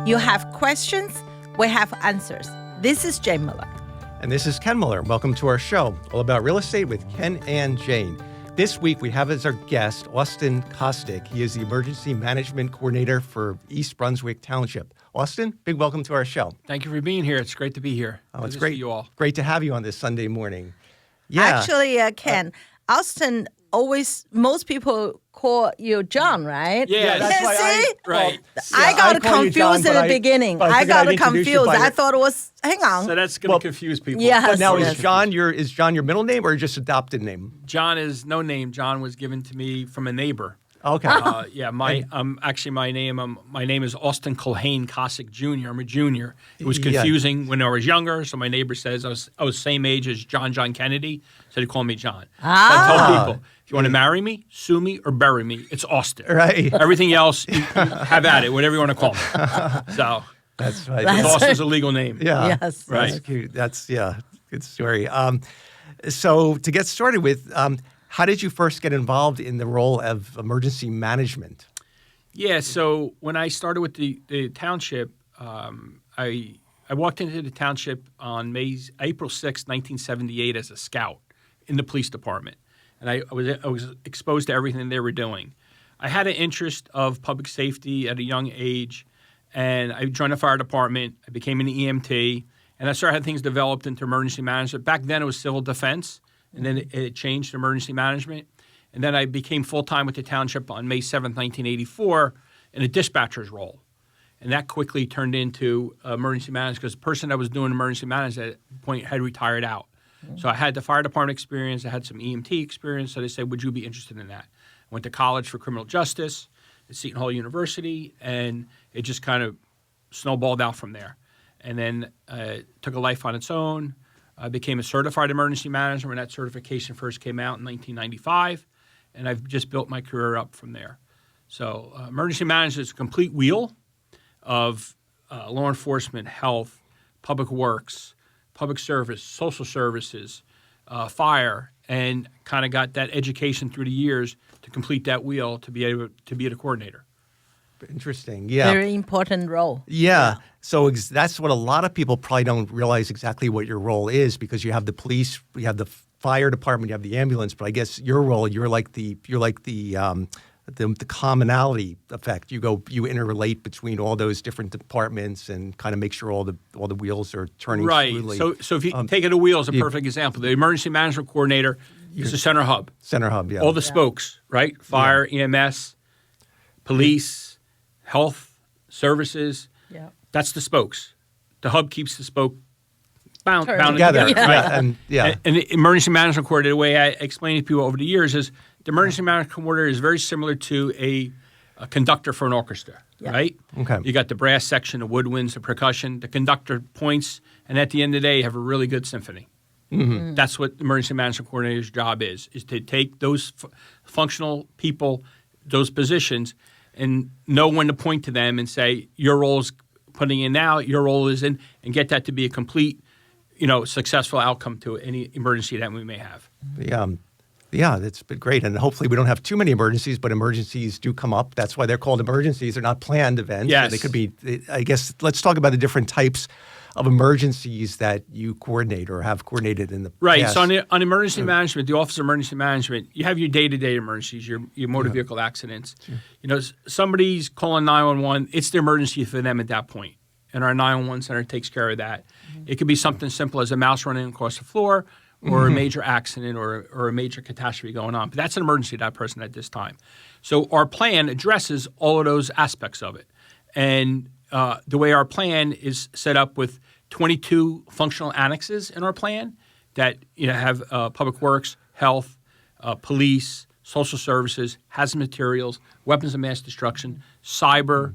You have questions, we have answers. This is Jane Miller. And this is Ken Miller. Welcome to our show, all about real estate with Ken and Jane. This week, we have as our guest, Austin Kosik. He is the Emergency Management Coordinator for East Brunswick Township. Austin, big welcome to our show. Thank you for being here. It's great to be here. Oh, it's great. To see you all. Great to have you on this Sunday morning. Yeah. Actually, Ken, Austin most people call you John, right? Yeah, that's why See? Right. I got call you John, confused in the beginning. I got confused. I thought it was, hang on. So that's going to confuse people. Yes. But now, yes. is John your middle name or just adopted name? John is no name. John was given to me from a neighbor. Okay. My name is Austin Culhane Kosik Jr. I'm a junior. It was confusing when I was younger, so my neighbor says I was same age as John Kennedy, so he called me John. So I tell people, if you want to marry me, sue me, or bury me, it's Austin. Right. Everything else, you have at it, whatever you want to call me. So That's right. Austin's a legal name. Yeah. Yes. Right. That's cute. That's, good story. So to get started with, how did you first get involved in the role of emergency management? Yeah, so when I started with the township, I walked into the township on April 6, 1978 as a scout in the police department. And I was exposed to everything they were doing. I had an interest of public safety at a young age, and I joined the fire department. I became an EMT, and I started having things developed into emergency management. Back then it was civil defense. And then it changed to emergency management. And then I became full-time with the township on May 7th, 1984 in a dispatcher's role. And that quickly turned into emergency management because the person that was doing emergency management at that point had retired out. Mm-hmm. So I had the fire department experience. I had some EMT experience. So they said, would you be interested in that? I went to college for criminal justice at Seton Hall University, and it just kind of snowballed out from there. And then took a life on its own. I became a certified emergency manager when that certification first came out in 1995, and I've just built my career up from there. So emergency management is a complete wheel of law enforcement, health, public works, public service, social services, fire, and kind of got that education through the years to complete that wheel to be able to be the coordinator. Interesting. Yeah. Very important role. Yeah. So that's what a lot of people probably don't realize exactly what your role is, because you have the police, you have the fire department, you have the ambulance. But I guess your role, you're like the commonality effect. You interrelate between all those different departments and kind of make sure all the wheels are turning smoothly. Right. So if you take it a wheel as a perfect example, the emergency management coordinator is the center hub. Center hub. Yeah. All the spokes, right? Fire, EMS, police. Health, services, that's the spokes. The hub keeps the spoke bound together. Right? And the emergency management coordinator, the way I explain it to people over the years is the emergency management coordinator is very similar to a conductor for an orchestra, right? Okay. You got the brass section, the woodwinds, the percussion. The conductor points, and at the end of the day, you have a really good symphony. Mm-hmm. That's what the emergency management coordinator's job is to take those functional people, those positions, and know when to point to them and say, your role is putting in now, your role is in, and get that to be a complete, successful outcome to any emergency that we may have. Yeah, that's been great. And hopefully we don't have too many emergencies, but emergencies do come up. That's why they're called emergencies. They're not planned events. Yes. They could be, I guess, let's talk about the different types of emergencies that you coordinate or have coordinated in the past. Right. So on emergency management, the Office of Emergency Management, you have your day-to-day emergencies, your motor vehicle accidents. Sure. Somebody's calling 911, it's the emergency for them at that point. And our 911 center takes care of that. Mm-hmm. It could be something simple as a mouse running across the floor or a major accident or a major catastrophe going on. But that's an emergency to that person at this time. So our plan addresses all of those aspects of it. And the way our plan is set up with 22 functional annexes in our plan that have public works, health, police, social services, hazardous materials, weapons of mass destruction, cyber,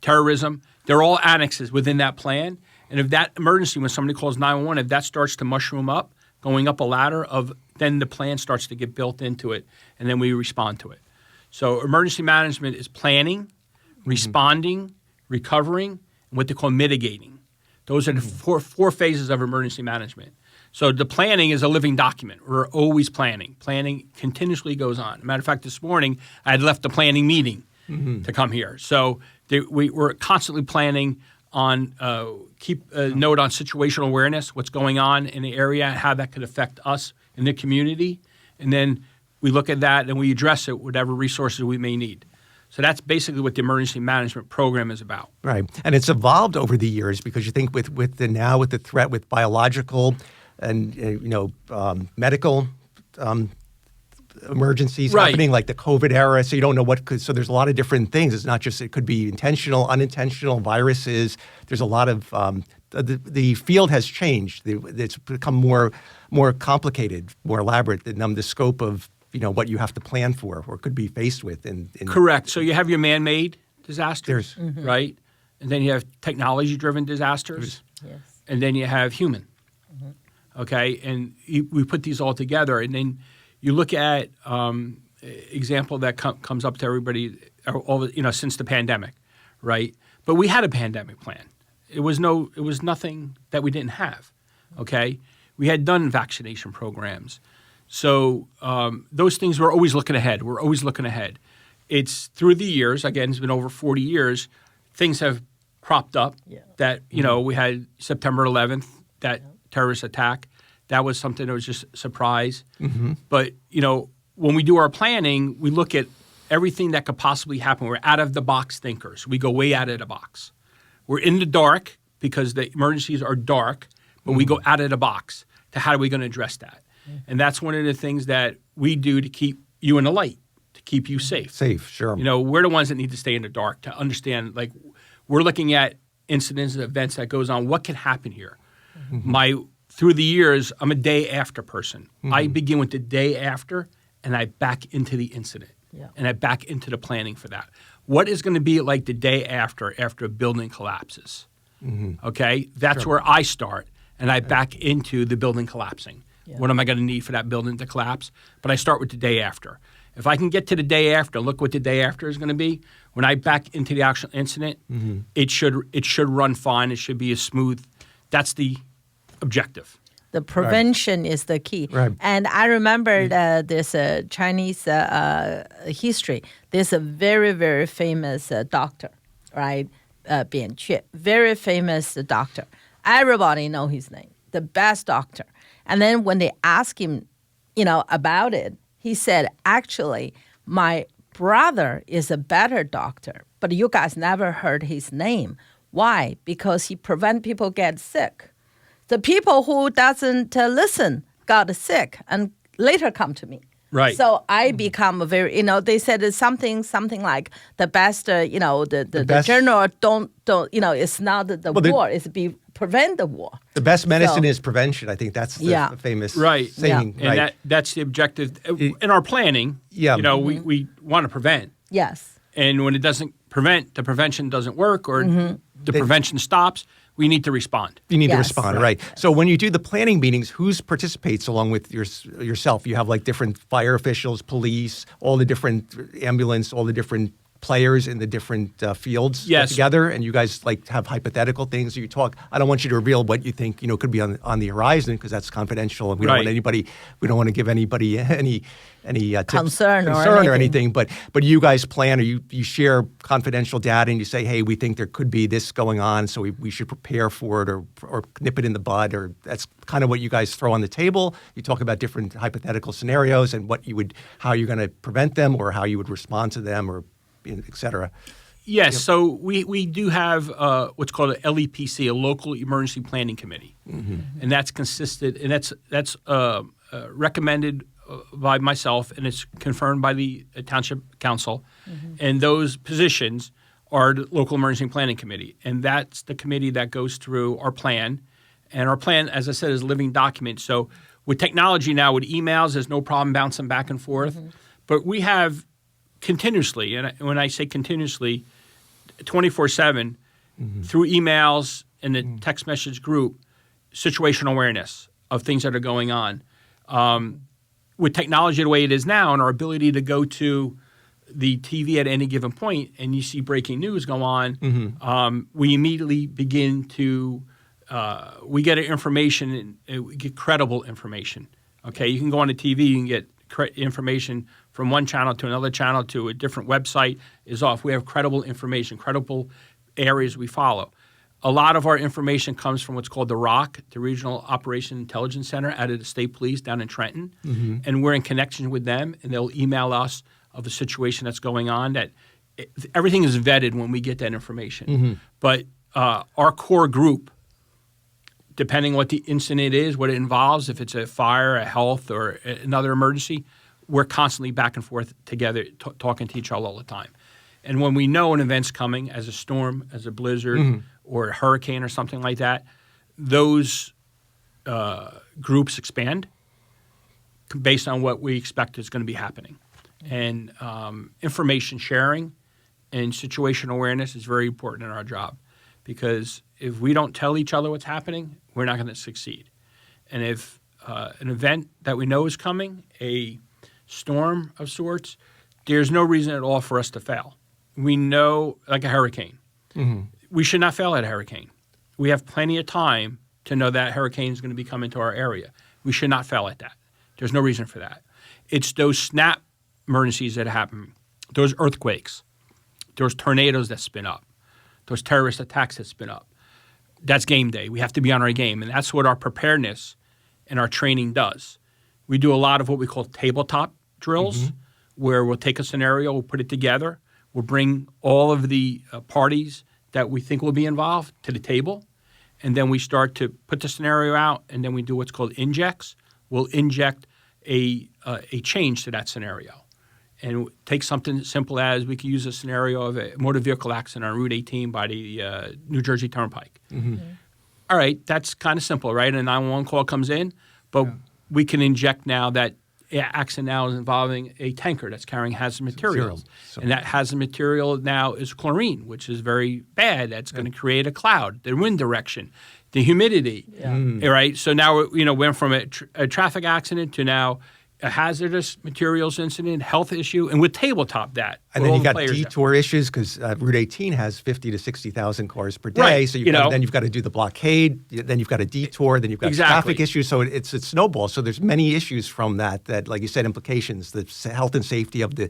terrorism. They're all annexes within that plan. And if that emergency, when somebody calls 911, if that starts to mushroom up, going up a ladder, then the plan starts to get built into it, and then we respond to it. So emergency management is planning, responding, recovering, and what they call mitigating. Those are the four phases of emergency management. So the planning is a living document. We're always planning. Planning continuously goes on. Matter of fact, this morning I had left the planning meeting to come here. So We're constantly planning on keep a note on situational awareness, what's going on in the area, how that could affect us in the community, and then we look at that and we address it, whatever resources we may need. So that's basically what the emergency management program is about. Right, and it's evolved over the years because you think with the threat with biological and medical emergencies happening, like the COVID era, so you don't know what could. So there's a lot of different things. It's not just, it could be intentional, unintentional viruses. There's a lot of the field has changed. It's become more complicated, more elaborate. The scope of what you have to plan for or could be faced with. Correct. So you have your man-made disasters, right? And then you have technology-driven disasters. Yes. And then you have human. Okay, and we put these all together, and then you look at example that comes up to everybody since the pandemic, right? But we had a pandemic plan. It was nothing that we didn't have. Okay, we had done vaccination programs. So those things, we're always looking ahead. We're always looking ahead. It's through the years, again, it's been over 40 years, things have cropped up that, we had September 11th, that terrorist attack. That was something that was just a surprise. But, when we do our planning, we look at everything that could possibly happen. We're out-of-the-box thinkers. We go way out of the box. We're in the dark because the emergencies are dark, but we go out of the box to how are we going to address that? And that's one of the things that we do to keep you in the light, to keep you safe. Safe, sure. We're the ones that need to stay in the dark to understand, like, we're looking at incidents and events that goes on. What can happen here? Through the years, I'm a day after person. I begin with the day after, and I back into the incident. And I back into the planning for that. What is going to be like the day after a building collapses? Okay? That's where I start, and I back into the building collapsing. What am I going to need for that building to collapse? But I start with the day after. If I can get to the day after, look what the day after is going to be. When I back into the actual incident, it should run fine. It should be as smooth. That's the objective. The prevention is the key. Right. And I remember there's a Chinese history. There's a very, very famous doctor, right? Bian Que, very famous doctor. Everybody know his name, the best doctor. And then when they asked him, about it, he said, actually, my brother is a better doctor, but you guys never heard his name. Why? Because he prevent people get sick. The people who doesn't listen got sick and later come to me. Right. So I become a very, they said it's something like the best, the best, general don't, it's not the war, it's prevent the war. The best medicine is prevention. I think that's the famous saying. And that's the objective. In our planning, we want to prevent. Yes. And when it doesn't prevent, the prevention doesn't work or the prevention stops, we need to respond. You need to respond, right. So when you do the planning meetings, who participates along with yourself? You have like different fire officials, police, all the different ambulance, all the different players in the different fields get together, and you guys like have hypothetical things. You talk. I don't want you to reveal what you think could be on the horizon because that's confidential, and we don't want anybody. We don't want to give anybody any concern or anything. But you guys plan, or you share confidential data, and you say, hey, we think there could be this going on, so we should prepare for it or nip it in the bud. Or that's kind of what you guys throw on the table. You talk about different hypothetical scenarios and how you're going to prevent them or how you would respond to them or et cetera. Yes, so we do have what's called a LEPC, a Local Emergency Planning Committee, and that's consisted, and that's recommended by myself, and it's confirmed by the Township Council, and those positions are the Local Emergency Planning Committee, and that's the committee that goes through our plan, and our plan, as I said, is a living document. So with technology now, with emails, there's no problem bouncing back and forth, but we have continuously, and when I say continuously, 24/7 through emails and the text message group, situational awareness of things that are going on. With technology the way it is now and our ability to go to the TV at any given point and you see breaking news go on, we immediately begin to we get information, we get credible information. Okay, you can go on the TV, you can get information from one channel to another channel to a different website is off. We have credible information, credible areas we follow. A lot of our information comes from what's called the ROC, the Regional Operation Intelligence Center, out of the state police down in Trenton. And we're in connection with them, and they'll email us of a situation that's going on. Everything is vetted when we get that information. But our core group, depending what the incident is, what it involves, if it's a fire, a health, or another emergency, we're constantly back and forth together, talking to each other all the time. And when we know an event's coming, as a storm, as a blizzard, or a hurricane or something like that, those groups expand based on what we expect is going to be happening. And information sharing and situational awareness is very important in our job, because if we don't tell each other what's happening, we're not going to succeed. And if an event that we know is coming, a storm of sorts, there's no reason at all for us to fail. We know, like a hurricane, we should not fail at a hurricane. We have plenty of time to know that hurricane is going to be coming to our area. We should not fail at that. There's no reason for that. It's those snap emergencies that happen, those earthquakes, those tornadoes that spin up, those terrorist attacks that spin up. That's game day. We have to be on our game, and that's what our preparedness and our training does. We do a lot of what we call tabletop drills, where we'll take a scenario, we'll put it together, we'll bring all of the parties that we think will be involved to the table, and then we start to put the scenario out, and then we do what's called injects. We'll inject a change to that scenario. And take something simple as we could use a scenario of a motor vehicle accident on Route 18 by the New Jersey Turnpike. All right, that's kind of simple, right? A 911 call comes in, but we can inject now that accident now is involving a tanker that's carrying hazardous materials. And that hazardous material now is chlorine, which is very bad. That's going to create a cloud, the wind direction, the humidity. All right, so now we went from a traffic accident to now a hazardous materials incident, health issue, and with tabletop that. And then you got detour issues because Route 18 has 50 to 60,000 cars per day. Right. So then you've got to do the blockade, then you've got a detour, then you've got traffic issues. So it's a snowball. So there's many issues from that, like you said, implications, the health and safety of the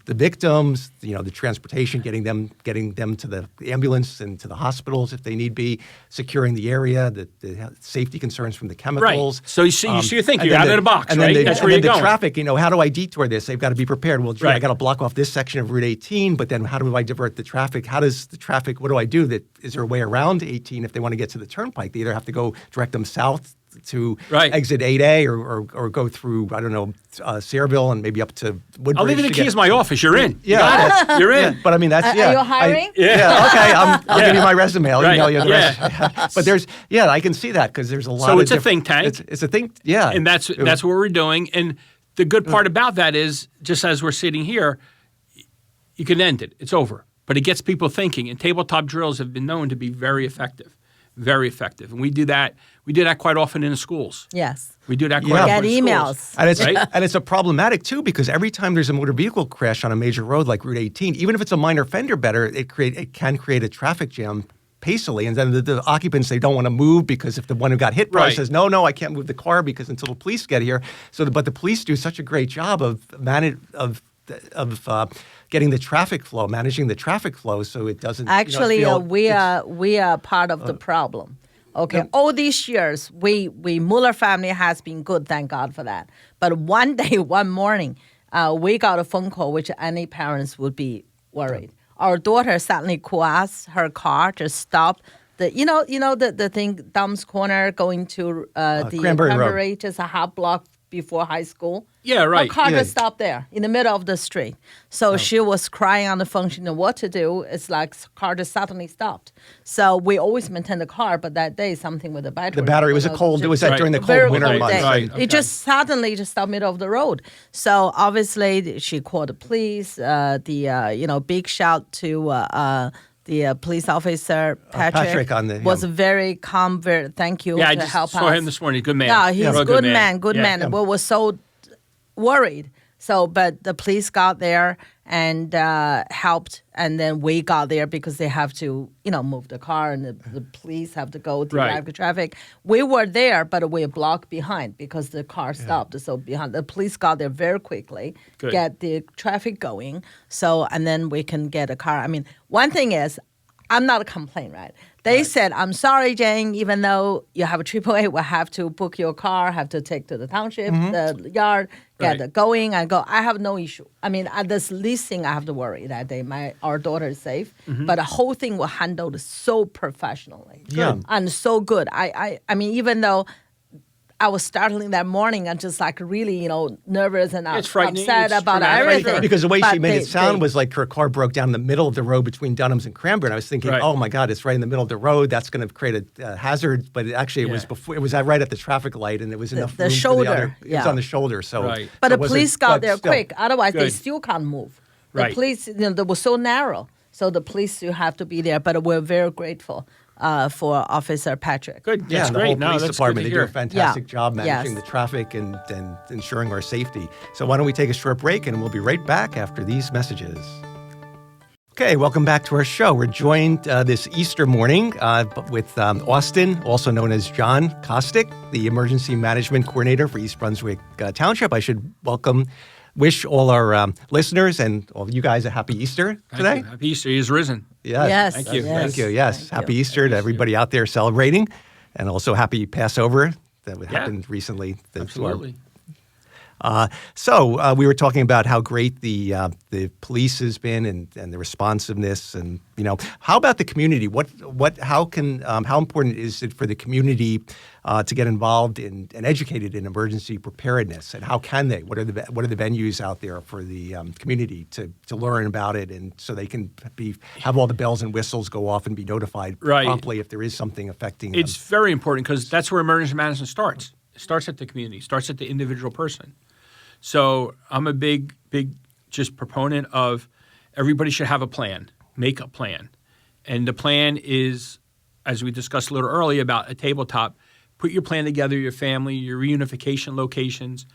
victims, the transportation, getting them to the ambulance and to the hospitals if they need be, securing the area, the safety concerns from the chemicals. Right. So you see you're thinking, you're out of the box, right? That's where you're going. The traffic, how do I detour this? They've got to be prepared. Well, I got to block off this section of Route 18, but then how do I divert the traffic? How does the traffic, what do I do? Is there a way around 18 if they want to get to the turnpike? They either have to go direct them south to exit 8A or go through, I don't know, Sayreville and maybe up to Woodbridge. I'll leave you the key as my office. You're in. Yeah. You're in. Yeah. But I mean, that's, Are you hiring? Okay. I'll give you my resume. I'll email you the rest. But I can see that because there's a lot of. So it's a think tank. It's a think, yeah. And that's what we're doing. And the good part about that is, just as we're sitting here, you can end it. It's over. But it gets people thinking. And tabletop drills have been known to be very effective. Very effective. And we do that quite often in the schools. Yes. We do that quite often in emails. schools. And it's a problematic, too, because every time there's a motor vehicle crash on a major road like Route 18, even if it's a minor fender bender, it can create a traffic jam pacily. And then the occupants, they don't want to move because if the one who got hit probably says, no, I can't move the car because until the police get here. But the police do such a great job of getting the traffic flow, managing the traffic flow so it doesn't. Actually, we are part of the problem. Okay, all these years, we Mueller family has been good, thank God for that. But one day, one morning, we got a phone call, which any parents would be worried. Our daughter suddenly called us, her car just stopped. The thing, Dumb's Corner, going to the Cranberry, just a half block before high school. Yeah, right. Her car just stopped there in the middle of the street. So she was crying on the phone. She didn't know what to do. It's like car just suddenly stopped. So we always maintain the car, but that day something with the battery. The battery was during the cold winter months. Right. It just suddenly just stopped middle of the road. So obviously she called the police. Big shout to the police officer, Patrick was very calm. Thank you. I just saw him this morning. Good man. Yeah, he's a good man. Good man. Yeah. We were so worried So, but the police got there and helped, and then we got there because they have to, move the car, and the police have to go direct the traffic. We were there, but we were blocked behind because the car stopped. So the police got there very quickly, get the traffic going. So, and then we can get a car. I mean, one thing is, I'm not a complaint, right? They said, I'm sorry, Jane, even though you have a AAA, we'll have to book your car, have to take to the township, the yard, get it going. I have no issue. I mean, this least thing I have to worry that day. Our daughter is safe, but the whole thing was handled so professionally and so good. I mean, even though I was startling that morning and just like really, nervous and upset about everything. Because the way she made it sound was like her car broke down in the middle of the road between Dunham's and Cranberry. And I was thinking, oh my God, it's right in the middle of the road. That's going to create a hazard. But it was before. It was right at the traffic light, and it was enough room shoulder. For the other. It was on the shoulder. So, but the police got there quick. Otherwise, they still can't move. The police, they were so narrow. So the police still have to be there. But we're very grateful. For Officer Patrick. Good. Yeah, that's the great. whole police department, they do a fantastic job managing Yes. the traffic and ensuring our safety. So why don't we take a short break, and we'll be right back after these messages. Okay, welcome back to our show. We're joined this Easter morning with Austin, also known as John Kosik, the Emergency Management Coordinator for East Brunswick Township. I should wish all our listeners and all you guys a happy Easter today. Thank you. Happy Easter. He is risen. Yes. Thank you. Thank you. Yes. Happy Easter to everybody out there celebrating, and also happy Passover that happened recently. Absolutely. So we were talking about how great the police has been and the responsiveness, and how about the community? How important is it for the community to get involved and educated in emergency preparedness, and how can they? What are the venues out there for the community to learn about it, and so they can have all the bells and whistles go off and be notified promptly if there is something affecting them? It's very important because that's where emergency management starts. It starts at the community. It starts at the individual person. So I'm a big just proponent of everybody should have a plan, make a plan. And the plan is, as we discussed a little earlier about a tabletop, put your plan together, your family, your reunification locations.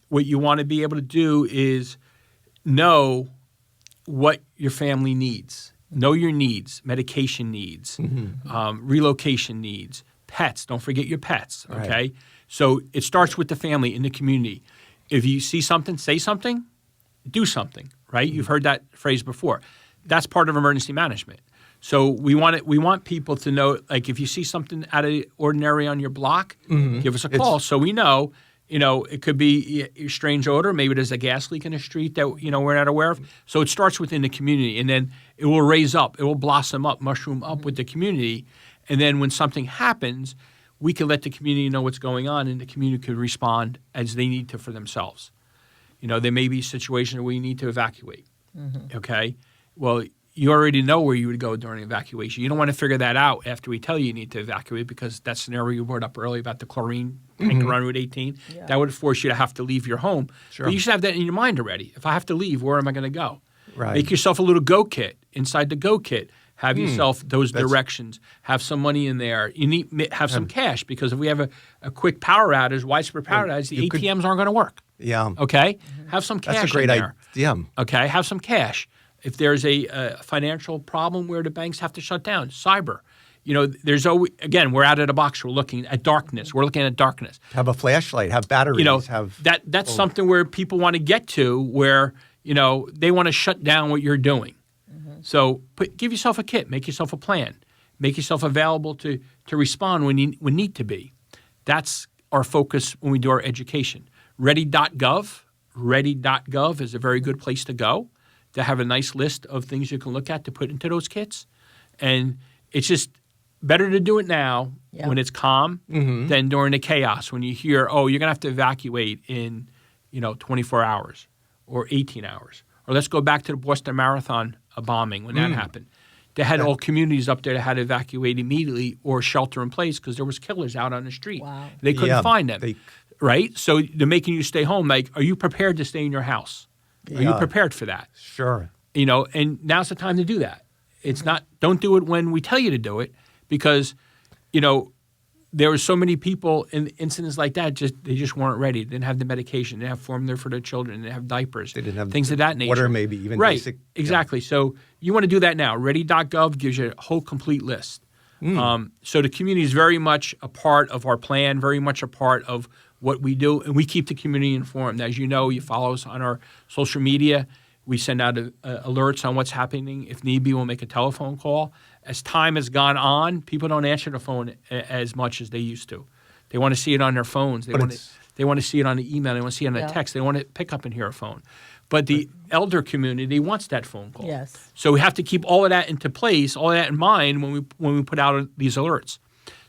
What you want to be able to do is know what your family needs. Know your needs, medication needs, relocation needs, pets. Don't forget your pets, okay? Right. So it starts with the family in the community. If you see something, say something, do something, right? You've heard that phrase before. That's part of emergency management. So we want people to know, like if you see something out of the ordinary on your block, give us a call so we know. It could be a strange odor. Maybe there's a gas leak in the street that we're not aware of. So it starts within the community, and then it will raise up. It will blossom up, mushroom up with the community. And then when something happens, we can let the community know what's going on, and the community could respond as they need to for themselves. There may be situations where you need to evacuate. Okay? Well, you already know where you would go during evacuation. You don't want to figure that out after we tell you need to evacuate, because that scenario you brought up earlier about the chlorine tank around Route 18, that would force you to have to leave your home. Sure. But you should have that in your mind already. If I have to leave, where am I going to go? Right. Make yourself a little go kit. Inside the go kit, have yourself those directions. Have some money in there. You need have some cash, because if we have a quick power outage, widespread power outage, the ATMs aren't going to work. Yeah. Okay? Have some cash. That's a great idea. Okay. Have some cash. If there's a financial problem where the banks have to shut down, cyber. There's always, again, we're out of the box. We're looking at darkness. We're looking at darkness. Have a flashlight. Have batteries. That's something where people want to get to, where they want to shut down what you're doing. So give yourself a kit. Make yourself a plan. Make yourself available to respond when need to be. That's our focus when we do our education. Ready.gov is a very good place to go to have a nice list of things you can look at to put into those kits. And it's just better to do it now when it's calm than during the chaos when you hear, oh, you're going to have to evacuate in 24 hours or 18 hours. Or let's go back to the Boston Marathon bombing when that happened. They had all communities up there that had to evacuate immediately or shelter in place because there was killers out on the street. Wow. They couldn't find them, right? So they're making you stay home. Like, are you prepared to stay in your house? Are you prepared for that? Sure. And now's the time to do that. It's not, don't do it when we tell you to do it, because, there were so many people in incidents like that, they just weren't ready. They didn't have the medication. They didn't have formula for their children. They didn't have diapers. They didn't have things of that nature. Water, maybe even right. basic. Exactly. Yeah. So you want to do that now. Ready.gov gives you a whole complete list. So the community is very much a part of our plan, very much a part of what we do, and we keep the community informed. As you know, you follow us on our social media. We send out alerts on what's happening. If need be, we'll make a telephone call. As time has gone on, people don't answer the phone as much as they used to. They want to see it on their phones. They want to see it on the email. They want to see it on the text. They want to pick up and hear a phone. But the elder community wants that phone call. Yes. So we have to keep all of that into place, all of that in mind when we put out these alerts.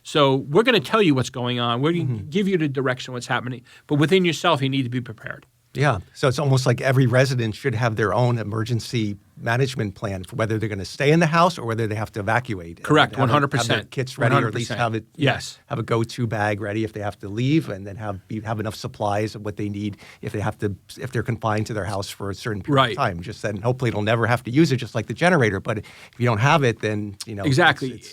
So we're going to tell you what's going on. We're going to give you the direction of what's happening. But within yourself, you need to be prepared. Yeah. So it's almost like every resident should have their own emergency management plan for whether they're going to stay in the house or whether they have to evacuate. Correct. 100%. Have their kits ready, 100%. or at least have it. Have a go-to bag ready if they have to leave, and then have enough supplies of what they need if they're confined to their house for a certain period of time. Just then, hopefully, they'll never have to use it, just like the generator. But if you don't have it, then exactly.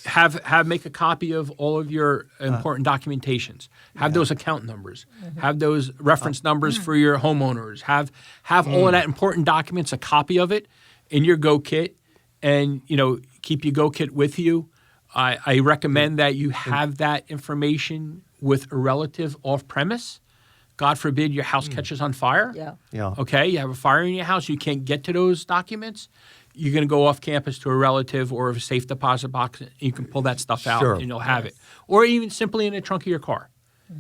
Make a copy of all of your important documentations. Have those account numbers. Have those reference numbers for your homeowners. Have all of that important documents, a copy of it in your Go Kit, and keep your Go Kit with you. I recommend that you have that information with a relative off premise. God forbid your house catches on fire. Yeah. Okay, you have a fire in your house, you can't get to those documents. You're going to go off campus to a relative or a safe deposit box, and you can pull that stuff out and you'll have it. Or even simply in the trunk of your car.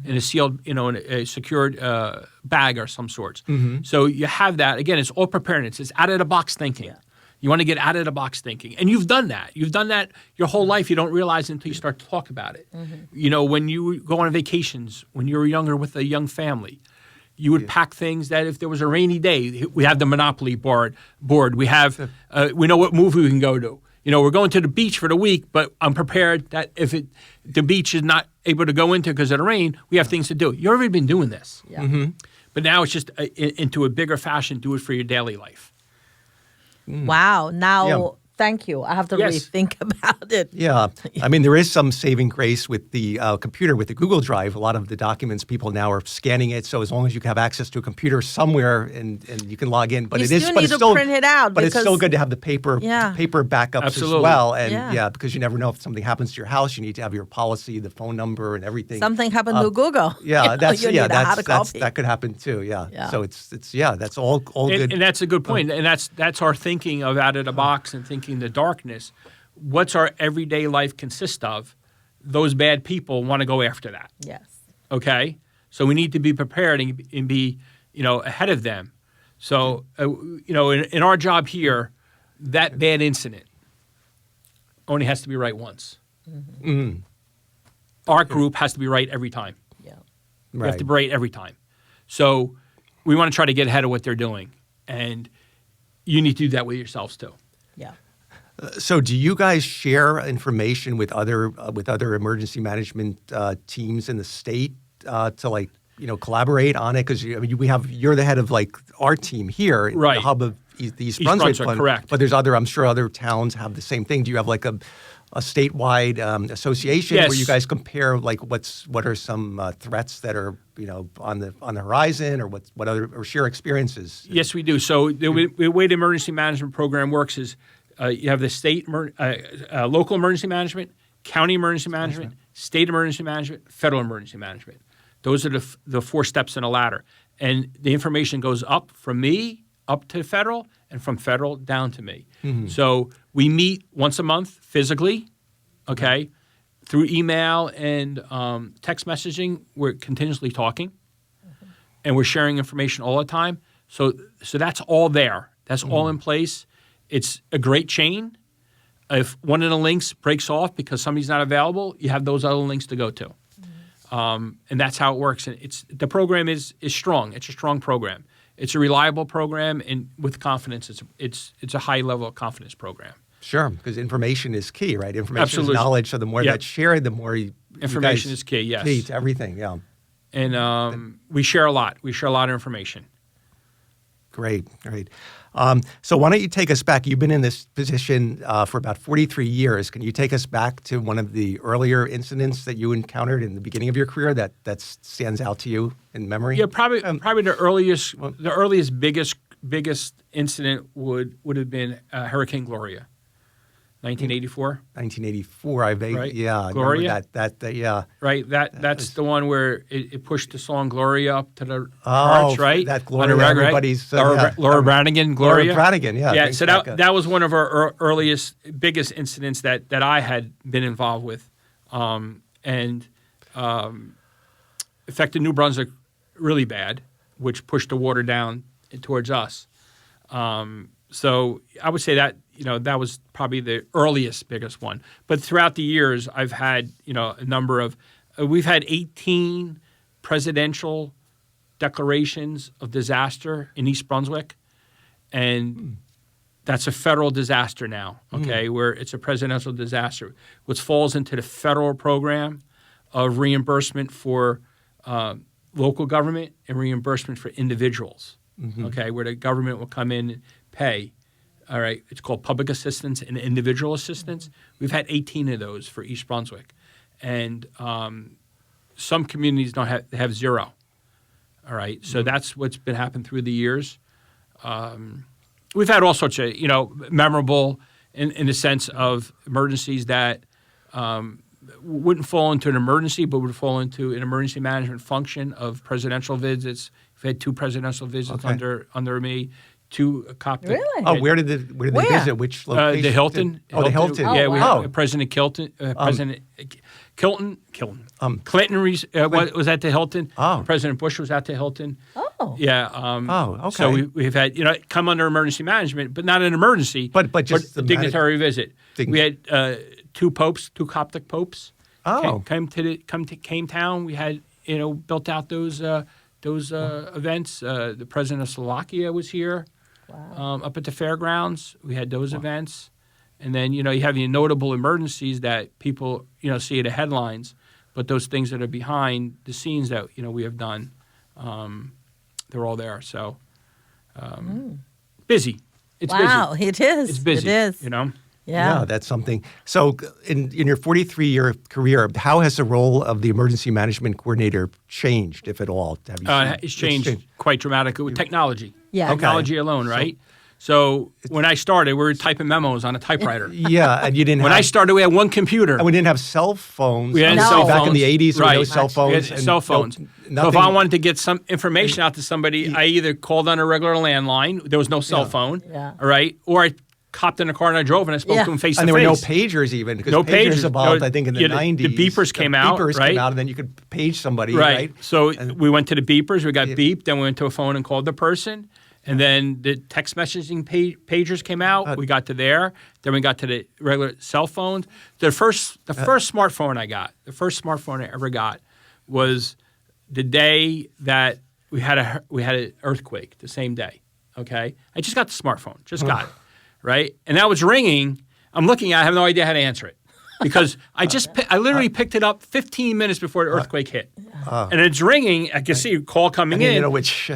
In a sealed, in a secured bag or some sorts. So you have that. Again, it's all preparedness. It's out-of-the-box thinking. Yeah. You want to get out-of-the-box thinking. And you've done that. You've done that your whole life. You don't realize it until you start to talk about it. When you go on vacations, when you were younger with a young family, you would pack things that if there was a rainy day, we have the Monopoly board. We have, we know what movie we can go to. We're going to the beach for the week, but I'm prepared that if the beach is not able to go into because of the rain, we have things to do. You've already been doing this. Yeah. But now it's just into a bigger fashion, do it for your daily life. Wow. Now, thank you. I have to really think about it. Yeah. I mean, there is some saving grace with the computer, with the Google Drive. A lot of the documents, people now are scanning it. So as long as you have access to a computer somewhere and you can log in. But you still need to print it out. But it's still good to have the paper backups as well. And because you never know if something happens to your house, you need to have your policy, the phone number, and everything. Something happened to Google. Yeah, that could happen too. Yeah. So it's that's all good. And that's a good point. And that's our thinking of out of the box and thinking the darkness. What's our everyday life consist of? Those bad people want to go after that. Yes. Okay? So we need to be prepared and be, ahead of them. So, in our job here, that bad incident only has to be right once. Our group has to be right every time. Yeah. We have to be right every time. So we want to try to get ahead of what they're doing. And you need to do that with yourselves too. Yeah. So do you guys share information with other emergency management teams in the state to collaborate on it? Because you're the head of our team here, the hub of the East Brunswick Fund. Correct. But I'm sure other towns have the same thing. Do you have a statewide association where you guys compare what are some threats that are on the horizon, or or share experiences? Yes, we do. So the way the emergency management program works is you have the state local emergency management, county emergency management, state emergency management, federal emergency management. Those are the 4 steps in a ladder, and the information goes up from me up to federal, and from federal down to me. So we meet once a month physically, through email and text messaging. We're continuously talking, and we're sharing information all the time. So that's all there. That's all in place. It's a great chain. If one of the links breaks off because somebody's not available, you have those other links to go to. And that's how it works. And the program is strong. It's a strong program. It's a reliable program, and with confidence, it's a high level of confidence program. Sure, because information is key, right? Information Absolutely. is knowledge. So the more that's shared, the more information is key. Yes, key to everything. Yeah, and we share a lot. We share a lot of information. Great. So why don't you take us back? You've been in this position for about 43 years. Can you take us back to one of the earlier incidents that you encountered in the beginning of your career that stands out to you in memory? Yeah, probably the earliest biggest incident would have been Hurricane Gloria, 1984. 1984, I vaguely, Right. yeah. I Gloria? remember yeah. Right, that's the one where it pushed the song Gloria up to the Oh, charts, right? that Gloria, On the record, everybody's... Laura Branigan, Gloria. Laura Branigan, yeah. Yeah, thanks so back up. that was one of our biggest incidents that I had been involved with, and affected New Brunswick really bad, which pushed the water down towards us. So I would say that that was probably the earliest, biggest one. But throughout the years, I've had a number of. We've had 18 presidential declarations of disaster in East Brunswick, and that's a federal disaster now. Okay, where it's a presidential disaster, which falls into the federal program of reimbursement for local government and reimbursement for individuals. Okay, where the government will come in and pay. All right, it's called public assistance and individual assistance. We've had 18 of those for East Brunswick, and some communities don't have zero. All right, so that's what's been happening through the years. We've had all sorts of memorable in the sense of emergencies that wouldn't fall into an emergency, but would fall into an emergency management function of presidential visits. We've had 2 presidential visits under me. 2 Coptic. Really? Oh, where did they visit? Which location? The Hilton. The Hilton. Yeah, we wow. had President Clinton. Clinton was at the Hilton. Oh. President Bush was at the Hilton. Oh. Yeah. Okay. So we've had come under emergency management, but not an emergency. But just a dignitary visit. We had 2 popes, 2 Coptic popes. Oh. Came town. We had built out those events. The president of Slovakia was here. Wow. Up at the fairgrounds. We had those events. And then, you have your notable emergencies that people, see at the headlines, but those things that are behind the scenes that, we have done, they're all there. So, busy. It's wow, busy. it is. It's busy. It is. Yeah, that's something. So in your 43-year career, how has the role of the emergency management coordinator changed, if at all? Have you seen It's changed quite dramatically with technology. Yeah. Technology alone, right? So when I started, we were typing memos on a typewriter. Yeah, and you didn't When I started, we had 1 computer. And we didn't have cell phones. We had No. cell Back phones. in the 80s, there were no Right. cell phones. We had and cell phones. So if I wanted to get some information out to somebody, I either called on a regular landline. There was no cell phone. Yeah. All right. Or I hopped in a car and I drove and I spoke Yeah. to him face to face. And there were no pagers even, because No pagers pagers. evolved, I think, in the Yeah, 90s. the beepers came out, Beepers right? came out, and then you could page somebody, right? So we went to the beepers. We got beeped. Then we went to a phone and called the person. And then the text messaging pagers came out. We got to there. Then we got to the regular cell phones. The first smartphone I got, the first smartphone I ever got, was the day that we had an earthquake. The same day. Okay, I just got the smartphone. Just got it. Right, and that was ringing. I'm looking at it. I have no idea how to answer it. Because I literally picked it up 15 minutes before the earthquake hit. And it's ringing. I can see a call coming in. You know which...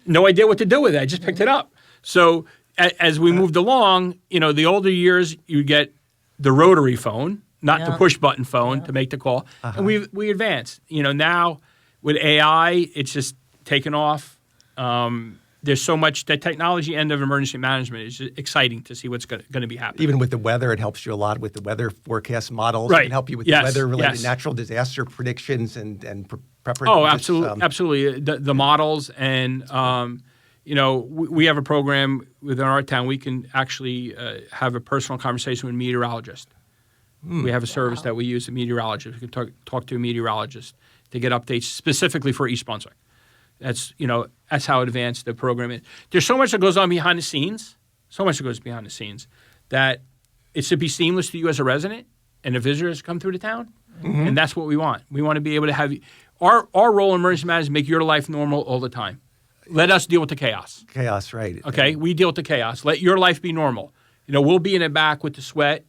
No idea what to do with it. I just picked it up. So as we moved along, the older years, you get the rotary phone, not the push-button phone to make the call. And we advanced. Now with AI, it's just taken off. There's so much. The technology end of emergency management is exciting to see what's going to be happening. Even with the weather, it helps you a lot with the weather forecast models. Right. It can help you with Yes. the weather-related Yes. natural disaster predictions and preparation. Oh, absolutely, absolutely. The models and we have a program within our town. We can actually have a personal conversation with a meteorologist. We have a service that we use, a meteorologist. We can talk to a meteorologist to get updates specifically for East Brunswick. That's how advanced the program is. There's so much that goes on behind the scenes. That it should be seamless to you as a resident and the visitors come through the town. Mm-hmm. And that's what we want. We want to be able to have our role in emergency management is make your life normal all the time. Let us deal with the chaos. Chaos, right. Okay? We deal with the chaos. Let your life be normal. We'll be in the back with the sweat.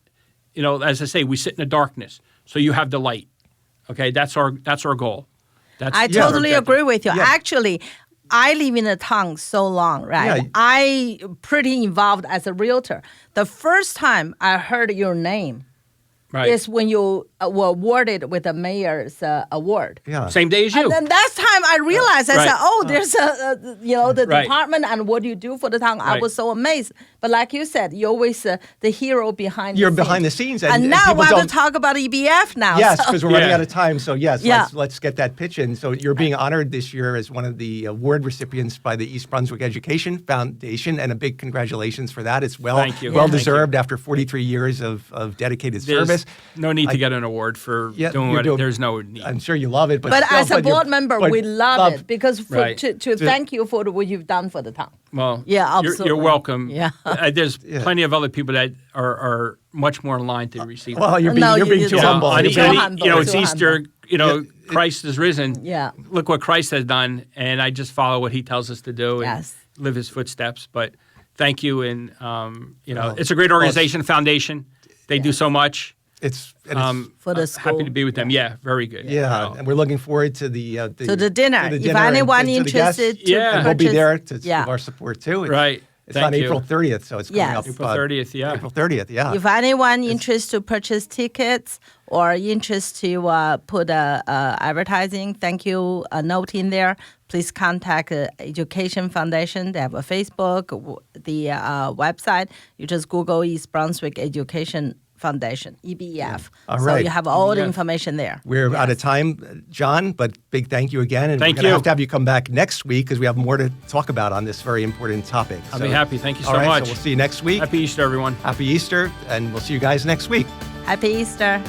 As I say, we sit in the darkness. So you have the light. Okay? That's our goal. I totally agree with you. Yeah. Actually, I live in the town so long, right? Yeah. I pretty involved as a realtor. The first time I heard your name Right. is when you were awarded with the mayor's award. Yeah. Same day as you. And then that time I realized, I Right. said, oh, there's the Right. department and what you do for the town. I Right. was so amazed. But like you said, you're always the hero behind You're the scenes. behind the scenes. And now people we have to don't- talk about EBF now. Yes, so- because we're running Yeah. out of time. So yes, Yeah. let's get that pitch in. So you're being honored this year as one of the award recipients by the East Brunswick Education Foundation, and a big congratulations for that. It's Thank you. well Thank you. deserved after 43 years of dedicated There's service. no need to get an award for Yeah, doing you're what. doing- There's no need. I'm sure you love it, but But still, as a you're- board member, but we love it because Right. to thank you for what you've done for the town. Well, Yeah, you're absolutely. welcome. Yeah. There's plenty of other people that are much more in line to receive. Well, you're being, No, you're being you- too you- humble. And Too he- humble, you know, it's too Easter. You know, Christ is risen. Yeah. Look what Christ has done, and I just follow what He tells us to do and Yes. live His footsteps. But thank you, and you know, it's a great organization, foundation. They do so much. It's and it's- For the Happy school. to be with them. Yeah, very good. yeah, and we're looking forward to the To the dinner. to the If dinner and anyone to the guests. interested to Yeah. And we'll be purchase- there to yeah. give our support too. Right. It's Thank on you. April 30th, so it's coming Yes. up. April 30th, yeah. April 30th, yeah. If anyone interested to purchase tickets or interest to put advertising, thank you, a note in there, please contact Education Foundation. They have a Facebook, the website. You just Google East Brunswick Education Foundation, EBF. All So right. you have all the EBF. information there. We're out of time, John, but big thank you again. And Thank we're going you. to have you come back next week because we have more to talk about on this very important topic. I'll be happy. Thank you so all right, much. So we'll see you next week. Happy Easter, everyone. Happy Easter, and we'll see you guys next week. Happy Easter.